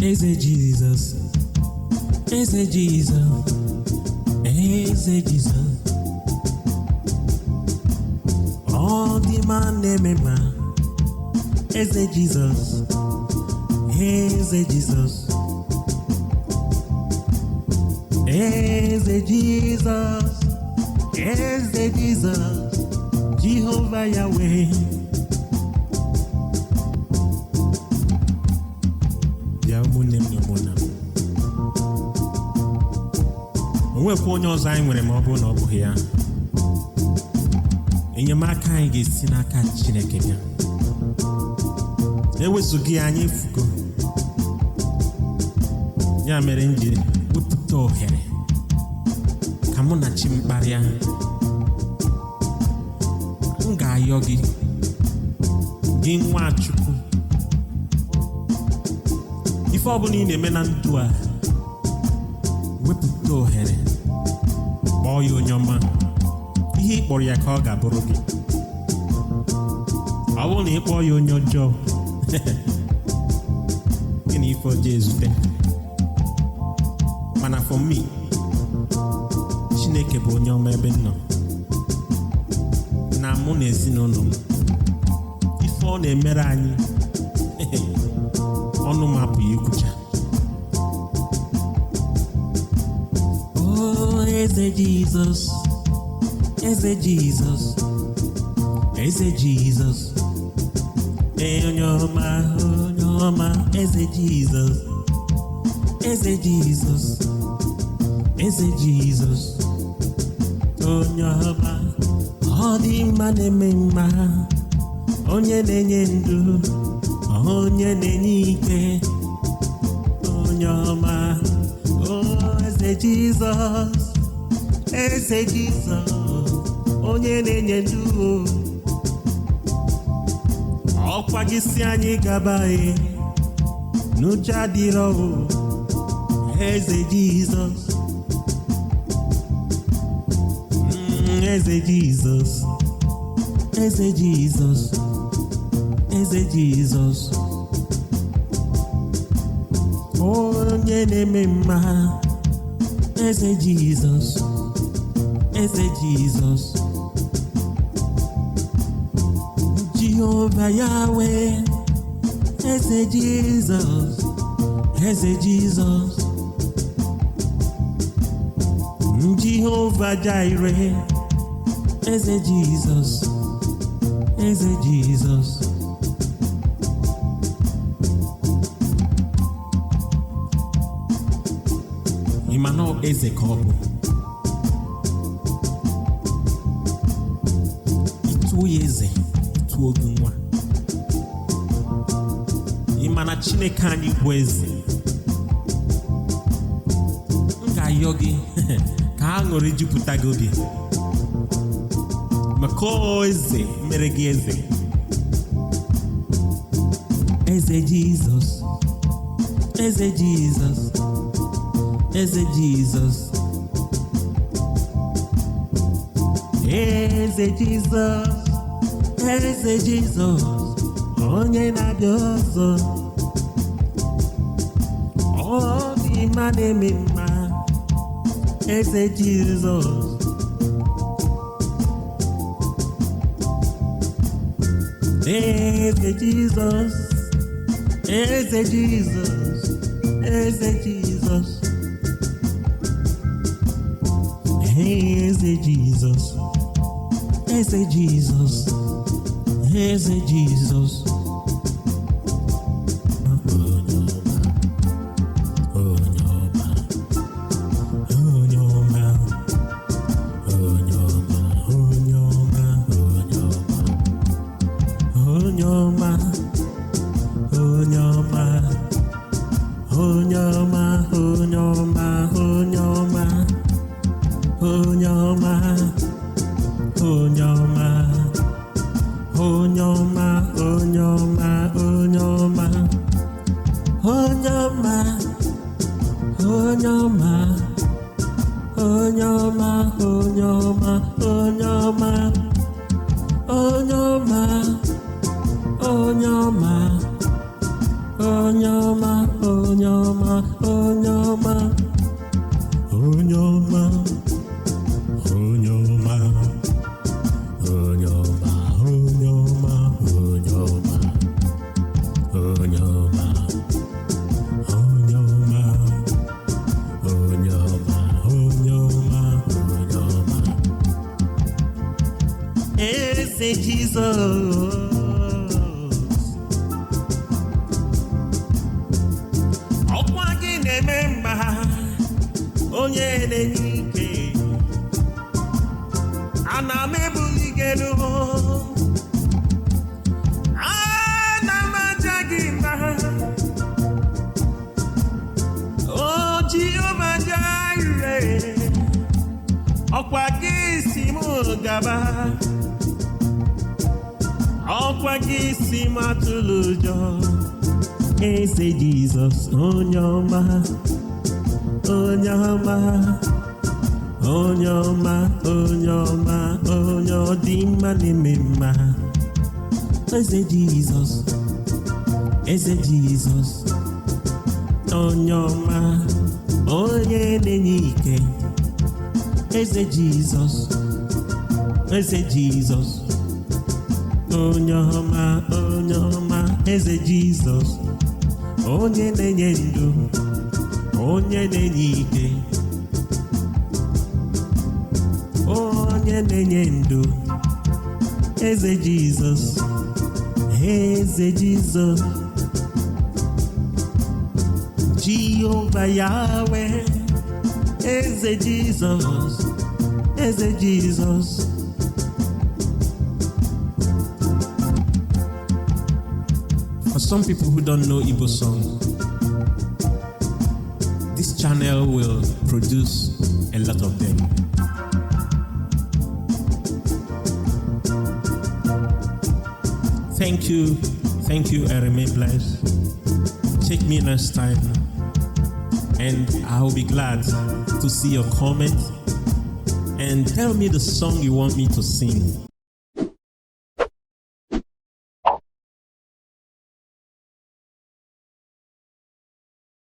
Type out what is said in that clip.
Eze Jesus, Eze Jesus, Eze Jesus. All the man name man, Eze Jesus, Eze Jesus, Eze Jesus, Eze Jesus, Jehovah Yahweh. Onwekwa onye ọzọ anyị nwere ma ọ bụrụ na ọ bụghị ya. Enyemaka anyị ga-esi n'aka Chineke bịa. Ewezughị anyị efugo. Ya mere m ji wepụta ohere ka mụ na chi m kparịa. M ga-ayọ gị Nwachukwu, ife ọbụla ị na-eme na ndụ a, wepụta ohere kpọọ ya onye ọma. Ihe ị kpọrọ ya ka ọ ga-abụrụ gị. Ọ bụrụ na ị kpọọ ya onye ọjọọ, gịnị ife ọjọọ ezute. Mana for me, Chineke bụ onye ọma ebe m nọ, na mụ na ezinụlọ m. Ife ọ na-emere anyị ọnụ m apụghị ikwucha. Eze Jesus, Eze Jesus, Eze Jesus, onye ọma, Eze Jesus, Eze Jesus, Eze Jesus, onye ọma. Ọ dị mma na-eme mma, onye na-enye ndụ, onye na-enye ike, onye ọma. Eze Jesus, Eze Jesus, onye na-enye ndụ. Ọkwa gị si anyị gaba n'ụjọ adịrọ. Eze Jesus, Eze Jesus, Eze Jesus, Eze Jesus, onye na-eme mma. Eze Jesus, Eze Jesus, Jehovah Yahweh. Eze Jesus, Eze Jesus, Jehovah Jireh. Eze Jesus, Eze Jesus, Imano Eze ka ọ bụ. Ituo ya eze, ituo gị nwa. Ịmana Chineke anyị bụ eze. M ga-ayọ gị ka aṅụrị jupụta gị obi, maka eze mere gị eze. Eze Jesus, Eze Jesus, Eze Jesus, Eze Jesus, Eze Jesus, onye na-abịa ọzọ. Ọ dị mma na-eme mma. Eze Jesus, Eze Jesus, Eze Jesus, Eze Jesus, Eze Jesus, Eze Jesus, Eze Jesus. Onyoma onye ọma, onye ọma, onye ọma, onye ọma, onye ọma, onye ọma, onye ọma, onye ọma, onye ọma, onye ọma, onye ọma. Eze Jizọs, ọkwa gị na-eme mma, onye na-enye ike, ana m ebuli gị elu, ana m aja gị mma, o Jehova Jireh, ọkwa gị si m gaba, ọkwa gị si m atụla ụjọ. Eze Jizọs, onye ọma, onye ọma, onye ọma, onye ọma, onye ọdịmma na-eme mma. Eze Jizọs, Eze Jizọs, onye ọma, onye na-enye ike. Eze Jizọs, Eze Jizọs, onye ọma, onye ọma. Eze Jizọs, onye na-enye ndụ, onye na-enye ike, onye na-enye ndụ. Eze Jizọs, Eze Jizọs, Jehovah Yahweh. Eze Jizọs, Eze Jizọs. For some people who don't know Igbo song, this channel will produce a lot of them. Thank you, I remain blessed. Check me next time, and I'll be glad to see your comment and tell me the song you want me to sing.